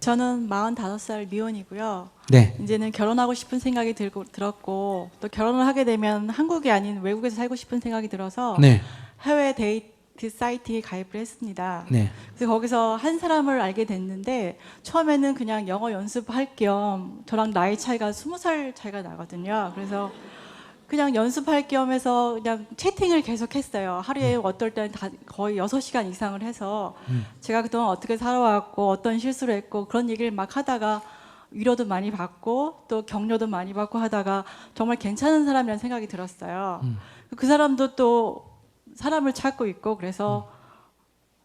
저는 45살 미혼이고요. 네. 이제는 결혼하고 싶은 생각이 들었고 또 결혼을 하게 되면 한국이 아닌 외국에서 살고 싶은 생각이 들어서 네. 해외 데이트 사이트에 가입을 했습니다. 네. 그래서 거기서 한 사람을 알게 됐는데 처음에는 그냥 영어 연습할 겸 저랑 나이 차이가 20살 차이가 나거든요. 그래서 그냥 연습할 겸 해서 그냥 채팅을 계속 했어요. 하루에 어떨 때는 다 거의 6시간 이상을 해서 제가 그동안 어떻게 살아왔고 어떤 실수를 했고 그런 얘기를 막 하다가 위로도 많이 받고 또 격려도 많이 받고 하다가 정말 괜찮은 사람이라는 생각이 들었어요. 그 사람도 또 사람을 찾고 있고 그래서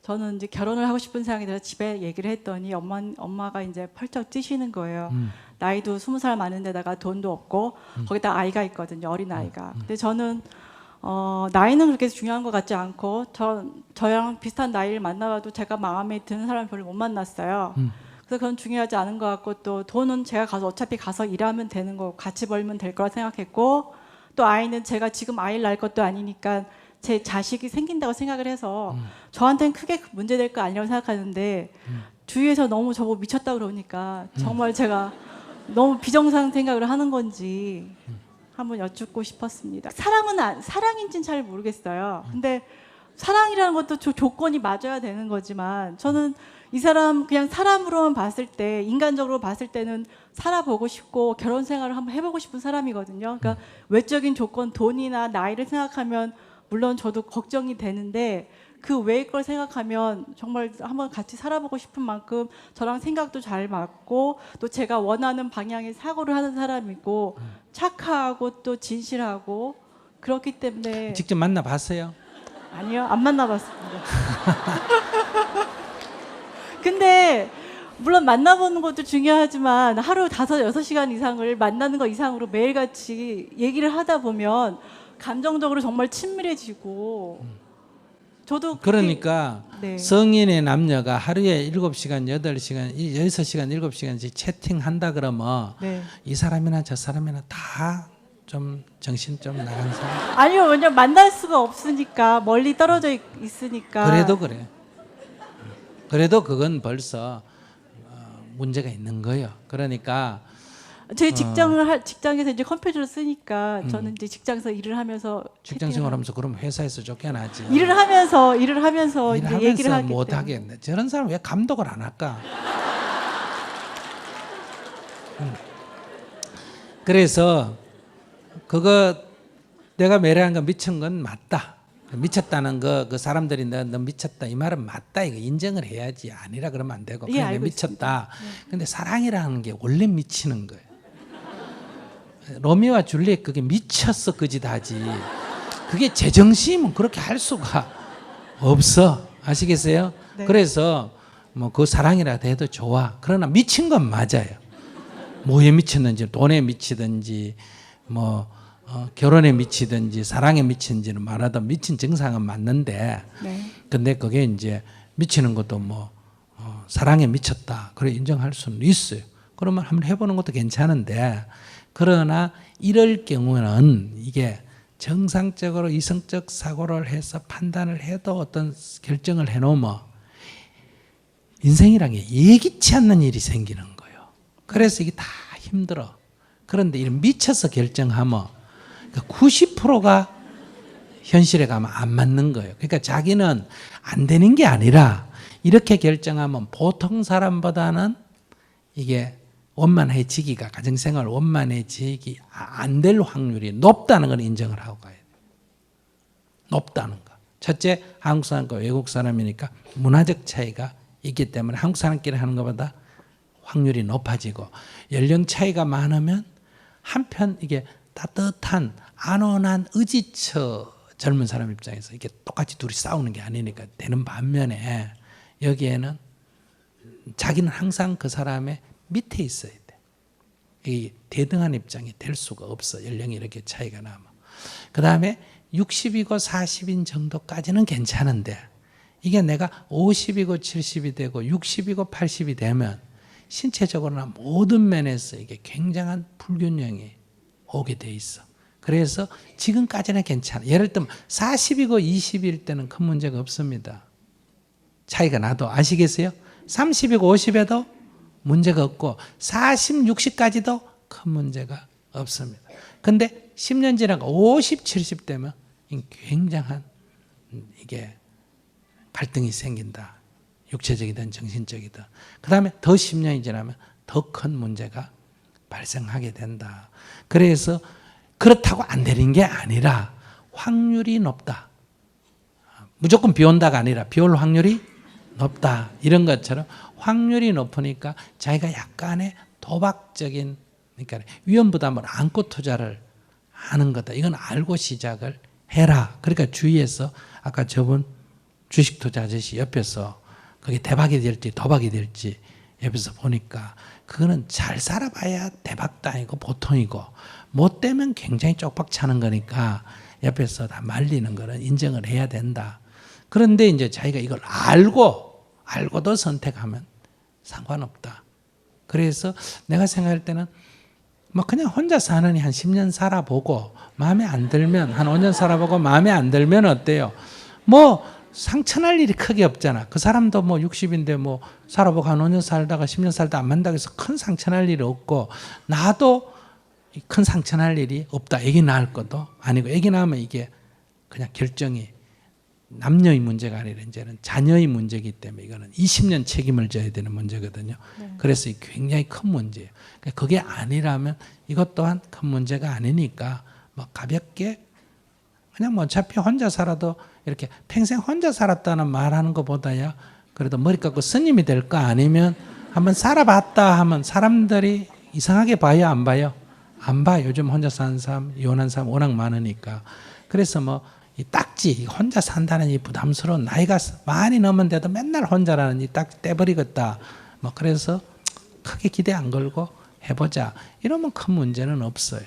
저는 이제 결혼을 하고 싶은 생각이 들어서 집에 얘기를 했더니 엄마가 이제 펄쩍 뛰시는 거예요. 나이도 20살 많은데다가 돈도 없고 거기다 아이가 있거든요. 어린 아이가. 근데 저는 나이는 그렇게 중요한 것 같지 않고 저랑 비슷한 나이를 만나봐도 제가 마음에 드는 사람을 별로 못 만났어요. 그래서 그건 중요하지 않은 것 같고 또 돈은 제가 가서 어차피 가서 일하면 되는 거고 같이 벌면 될 거라 생각했고 또 아이는 제가 지금 아이를 낳을 것도 아니니까 제 자식이 생긴다고 생각을 해서 저한테는 크게 문제될 거 아니라고 생각하는데 주위에서 너무 저보고 미쳤다 그러니까 정말 제가 너무 비정상 생각을 하는 건지 한번 여쭙고 싶었습니다. 사랑인지는 잘 모르겠어요. 근데 사랑이라는 것도 조건이 맞아야 되는 거지만 저는 이 사람 그냥 사람으로만 봤을 때 인간적으로 봤을 때는 살아보고 싶고 결혼 생활을 한번 해보고 싶은 사람이거든요. 그러니까 외적인 조건 돈이나 나이를 생각하면 물론 저도 걱정이 되는데 그 외의 걸 생각하면 정말 한번 같이 살아보고 싶은 만큼 저랑 생각도 잘 맞고 또 제가 원하는 방향의 사고를 하는 사람이고 착하고 또 진실하고 그렇기 때문에 직접 만나봤어요? 아니요, 안 만나봤습니다. 근데 물론 만나보는 것도 중요하지만 하루 5-6시간 이상을 만나는 것 이상으로 매일같이 얘기를 하다 보면 감정적으로 정말 친밀해지고 저도 그러니까 네. 성인의 남녀가 하루에 7시간, 8시간, 6시간, 7시간씩 채팅한다 그러면 네. 이 사람이나 저 사람이나 다 좀 정신 좀 나간 사람. 아니요, 왜냐면 만날 수가 없으니까 멀리 떨어져 있으니까. 그래도 그래. 그래도 그건 벌써 문제가 있는 거예요. 그러니까 제 직장에서 이제 컴퓨터를 쓰니까 저는 이제 직장에서 일을 하면서 직장 생활하면서 그럼 회사에서 쫓겨나지. 일을 하면서 이제 얘기를 하기 못 때문에. 하겠네. 저런 사람 왜 감독을 안 할까? 그래서 그거 내가 매력한 거 미친 건 맞다. 미쳤다는 거 그 사람들이 너 미쳤다 이 말은 맞다 이거 인정을 해야지. 아니라 그러면 안 되고 예, 그냥 알고 미쳤다. 근데 사랑이라는 게 원래 미치는 거예요. 로미오와 줄리엣 그게 미쳤어 그 짓 하지. 그게 제정신이면 그렇게 할 수가 없어. 아시겠어요? 네. 그래서 뭐 그 사랑이라도 해도 좋아. 그러나 미친 건 맞아요. 뭐에 미쳤는지 돈에 미치든지 뭐 결혼에 미치든지 사랑에 미치는지는 말하다 미친 증상은 맞는데 네. 근데 그게 이제 미치는 것도 뭐 사랑에 미쳤다 그래 인정할 수는 있어요. 그러면 한번 해보는 것도 괜찮은데 그러나 이럴 경우는 이게 정상적으로 이성적 사고를 해서 판단을 해도 어떤 결정을 해놓으면 인생이란 게 예기치 않는 일이 생기는 거예요. 그래서 이게 다 힘들어. 그런데 이런 미쳐서 결정하면 90%가 현실에 가면 안 맞는 거예요. 그러니까 자기는 안 되는 게 아니라 이렇게 결정하면 보통 사람보다는 이게 원만해지기가 가정생활 원만해지기 안 될 확률이 높다는 걸 인정을 하고 가야 돼요. 높다는 거. 첫째, 한국 사람과 외국 사람이니까 문화적 차이가 있기 때문에 한국 사람끼리 하는 것보다 확률이 높아지고 연령 차이가 많으면 한편 이게 따뜻한 안온한 의지처 젊은 사람 입장에서 이게 똑같이 둘이 싸우는 게 아니니까 되는 반면에 여기에는 자기는 항상 그 사람의 밑에 있어야 돼. 이 대등한 입장이 될 수가 없어. 연령이 이렇게 차이가 나면. 그 다음에 60이고 40인 정도까지는 괜찮은데 이게 내가 50이고 70이 되고 60이고 80이 되면 신체적으로나 모든 면에서 이게 굉장한 불균형이 오게 돼 있어. 그래서 지금까지는 괜찮아. 예를 들면 40이고 20일 때는 큰 문제가 없습니다. 차이가 나도 아시겠어요? 30이고 50에도 문제가 없고 40, 60까지도 큰 문제가 없습니다. 근데 10년 지나고 50, 70 되면 굉장한 이게 갈등이 생긴다. 육체적이든 정신적이든. 그 다음에 더 10년이 지나면 더 큰 문제가 발생하게 된다. 그래서 그렇다고 안 되는 게 아니라 확률이 높다. 무조건 비 온다가 아니라 비 올 확률이 높다. 이런 것처럼 확률이 높으니까 자기가 약간의 도박적인, 그러니까 위험 부담을 안고 투자를 하는 거다. 이건 알고 시작을 해라. 그러니까 주위에서 아까 저분 주식 투자 아저씨 옆에서 그게 대박이 될지 도박이 될지 옆에서 보니까 그거는 잘 살아봐야 대박도 아니고 보통이고 못 되면 굉장히 쪽박 차는 거니까 옆에서 다 말리는 거는 인정을 해야 된다. 그런데 이제 자기가 이걸 알고도 선택하면 상관없다. 그래서 내가 생각할 때는 뭐 그냥 혼자 사느니 한 10년 살아보고 마음에 안 들면 한 5년 살아보고 마음에 안 들면 어때요? 뭐 상처날 일이 크게 없잖아. 그 사람도 뭐 60인데 뭐 살아보고 한 5년 살다가 10년 살다 안 만나고 해서 큰 상처날 일이 없고 나도 큰 상처날 일이 없다. 애기 낳을 것도 아니고 애기 낳으면 이게 그냥 결정이 남녀의 문제가 아니라 이제는 자녀의 문제이기 때문에 이거는 20년 책임을 져야 되는 문제거든요. 네. 그래서 굉장히 큰 문제예요. 그게 아니라면 이것 또한 큰 문제가 아니니까 뭐 가볍게 그냥 뭐 어차피 혼자 살아도 이렇게 평생 혼자 살았다는 말하는 것보다야 그래도 머리 깎고 스님이 될 거 아니면 한번 살아봤다 하면 사람들이 이상하게 봐요, 안 봐요? 안 봐. 요즘 혼자 사는 사람, 이혼한 사람 워낙 많으니까. 그래서 뭐 이 딱지, 혼자 산다는 이 부담스러운 나이가 많이 넘은데도 맨날 혼자라는 이 딱 떼버리겠다. 뭐 그래서 크게 기대 안 걸고 해보자. 이러면 큰 문제는 없어요.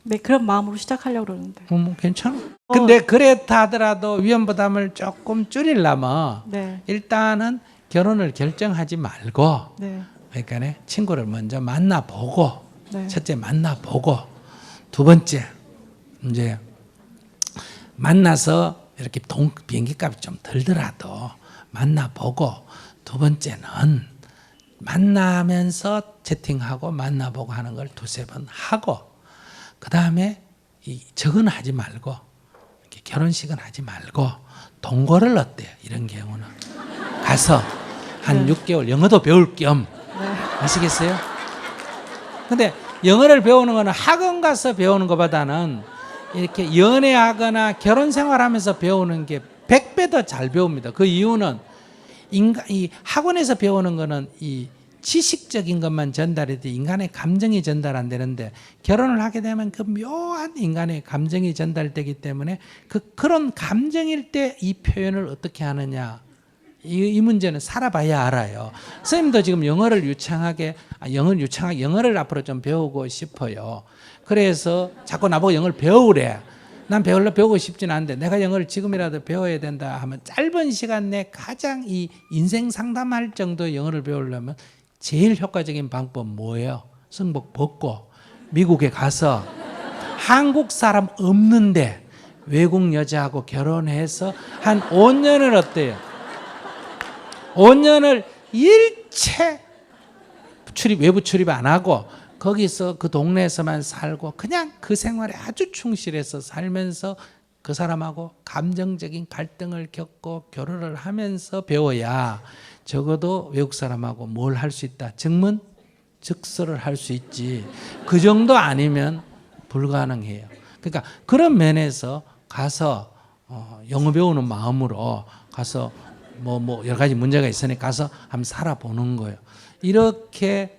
네, 그런 마음으로 시작하려고 그러는데. 뭐 괜찮아. 근데 그랬다 하더라도 위험 부담을 조금 줄이려면 네. 일단은 결혼을 결정하지 말고 네. 그러니까 친구를 먼저 만나보고 네. 첫째 만나보고 두 번째 이제 만나서 이렇게 비행기 값이 좀 들더라도 만나보고 두 번째는 만나면서 채팅하고 만나보고 하는 걸 두세 번 하고 그 다음에 저건 하지 말고 이렇게 결혼식은 하지 말고 동거를 어때요? 이런 경우는 가서 한 6개월 영어도 배울 겸 아시겠어요? 근데 영어를 배우는 거는 학원 가서 배우는 것보다는 이렇게 연애하거나 결혼 생활하면서 배우는 게 100배 더 잘 배웁니다. 그 이유는 이 학원에서 배우는 거는 이 지식적인 것만 전달이 돼 인간의 감정이 전달 안 되는데 결혼을 하게 되면 그 묘한 인간의 감정이 전달되기 때문에 그런 감정일 때 이 표현을 어떻게 하느냐 이 문제는 살아봐야 알아요. 선생님도 지금 영어를 영어를 앞으로 좀 배우고 싶어요. 그래서 자꾸 나보고 영어를 배우래. 난 배우고 싶지는 않은데 내가 영어를 지금이라도 배워야 된다 하면 짧은 시간 내 가장 이 인생 상담할 정도의 영어를 배우려면 제일 효과적인 방법 뭐예요? 승복 벗고 미국에 가서 한국 사람 없는데 외국 여자하고 결혼해서 한 5년을 어때요? 5년을 일체 외부 출입 안 하고 거기서 그 동네에서만 살고 그냥 그 생활에 아주 충실해서 살면서 그 사람하고 감정적인 갈등을 겪고 교류를 하면서 배워야 적어도 외국 사람하고 뭘 할 수 있다. 증문, 즉서를 할 수 있지. 그 정도 아니면 불가능해요. 그러니까 그런 면에서 가서 영어 배우는 마음으로 가서 뭐 여러 가지 문제가 있으니 가서 한번 살아보는 거예요. 이렇게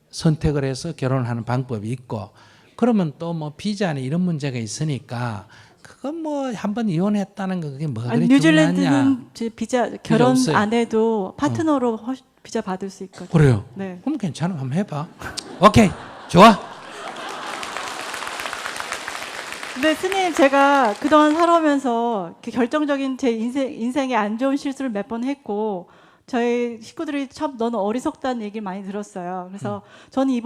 선택을 해서 결혼을 하는 방법이 있고 그러면 또 뭐 비자니 이런 문제가 있으니까 그건 뭐 한번 이혼했다는 거 그게 뭐가 그렇게 중요하냐. 뉴질랜드는 비자 결혼 없어요. 안 해도 파트너로 비자 받을 수 있거든요. 그래요? 네. 그럼 괜찮아. 한번 해봐. 오케이. 좋아. 근데 스님 제가 그동안 살아오면서 이렇게 결정적인 제 인생에 안 좋은 실수를 몇 번 했고 저희 식구들이 참 너는 어리석다는 얘기를 많이 들었어요. 그래서 저는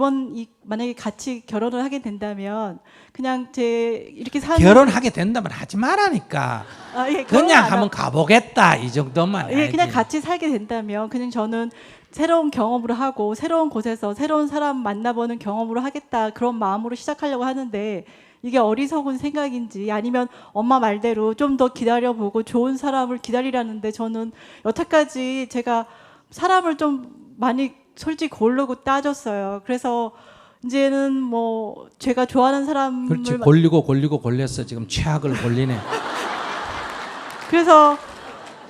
만약에 같이 결혼을 하게 된다면 그냥 이렇게 사는 결혼하게 된다면 하지 말라니까. 예, 그냥 한번 가보겠다 이 정도만. 예, 그냥 같이 살게 된다면 그냥 저는 새로운 경험을 하고 새로운 곳에서 새로운 사람 만나보는 경험으로 하겠다 그런 마음으로 시작하려고 하는데 이게 어리석은 생각인지 아니면 엄마 말대로 좀 더 기다려보고 좋은 사람을 기다리라는데 저는 여태까지 제가 사람을 좀 많이 솔직히 고르고 따졌어요. 그래서 이제는 뭐 제가 좋아하는 사람을 그렇지. 골리고 골렸어. 지금 최악을 골리네. 그래서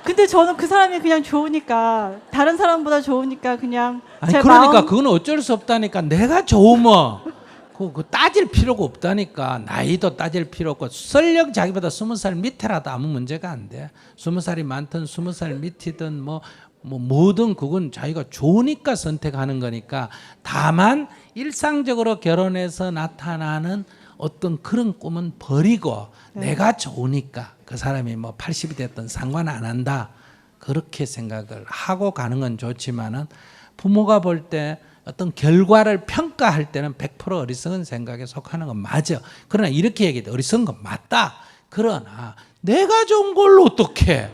근데 저는 그 사람이 그냥 좋으니까 다른 사람보다 좋으니까 그냥 아니 제 그러니까 마음 그건 어쩔 수 없다니까. 내가 좋으면 그 따질 필요가 없다니까. 나이도 따질 필요 없고 설령 자기보다 20살 밑에라도 아무 문제가 안 돼. 20살이 많든 20살 밑이든 뭐 뭐든 그건 자기가 좋으니까 선택하는 거니까. 다만 일상적으로 결혼해서 나타나는 어떤 그런 꿈은 버리고 내가 좋으니까 그 사람이 뭐 80이 됐든 상관 안 한다. 그렇게 생각을 하고 가는 건 좋지만은 부모가 볼 때 어떤 결과를 평가할 때는 100% 어리석은 생각에 속하는 건 맞아. 그러나 이렇게 얘기해. 어리석은 건 맞다. 그러나 내가 좋은 걸로 어떻게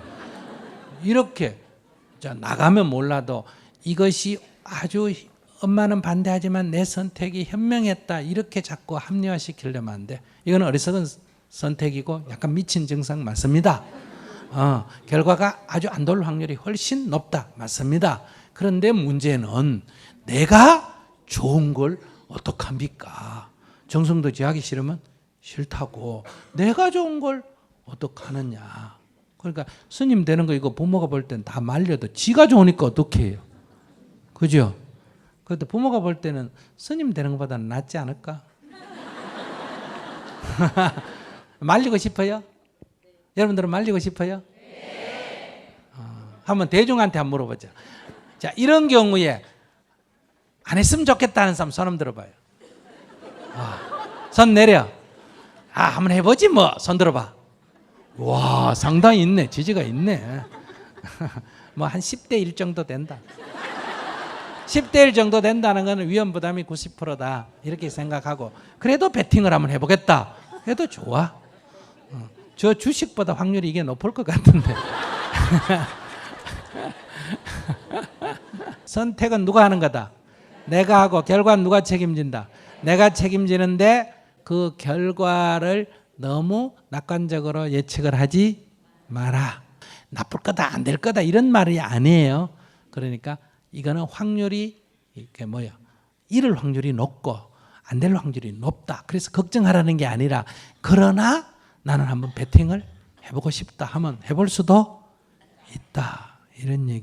이렇게 자 나가면 몰라도 이것이 아주 엄마는 반대하지만 내 선택이 현명했다. 이렇게 자꾸 합리화시키려면 안 돼. 이건 어리석은 선택이고 약간 미친 증상 맞습니다. 결과가 아주 안 좋을 확률이 훨씬 높다. 맞습니다. 그런데 문제는 내가 좋은 걸 어떡합니까? 정성도 지하기 싫으면 싫다고. 내가 좋은 걸 어떡하느냐. 그러니까 스님 되는 거 이거 부모가 볼 땐 다 말려도 지가 좋으니까 어떻게 해요? 그죠? 그런데 부모가 볼 때는 스님 되는 것보다는 낫지 않을까? 말리고 싶어요? 여러분들은 말리고 싶어요? 한번 대중한테 한번 물어보자. 자, 이런 경우에 안 했으면 좋겠다는 사람 손 한번 들어봐요. 손 내려. 한번 해보지 뭐. 손 들어봐. 와, 상당히 있네. 지지가 있네. 뭐 한 10대 1 정도 된다. 10대 1 정도 된다는 것은 위험 부담이 90%다. 이렇게 생각하고 그래도 베팅을 한번 해보겠다. 해도 좋아. 저 주식보다 확률이 이게 높을 것 같은데. 선택은 누가 하는 거다? 내가 하고 결과는 누가 책임진다? 내가 책임지는데 그 결과를 너무 낙관적으로 예측을 하지 마라. 나쁠 거다, 안 될 거다 이런 말이 아니에요. 그러니까 이거는 확률이 이게 뭐야? 이럴 확률이 높고 안 될 확률이 높다. 그래서 걱정하라는 게 아니라 그러나 나는 한번 베팅을 해보고 싶다 하면 해볼 수도 있다. 이런 얘기.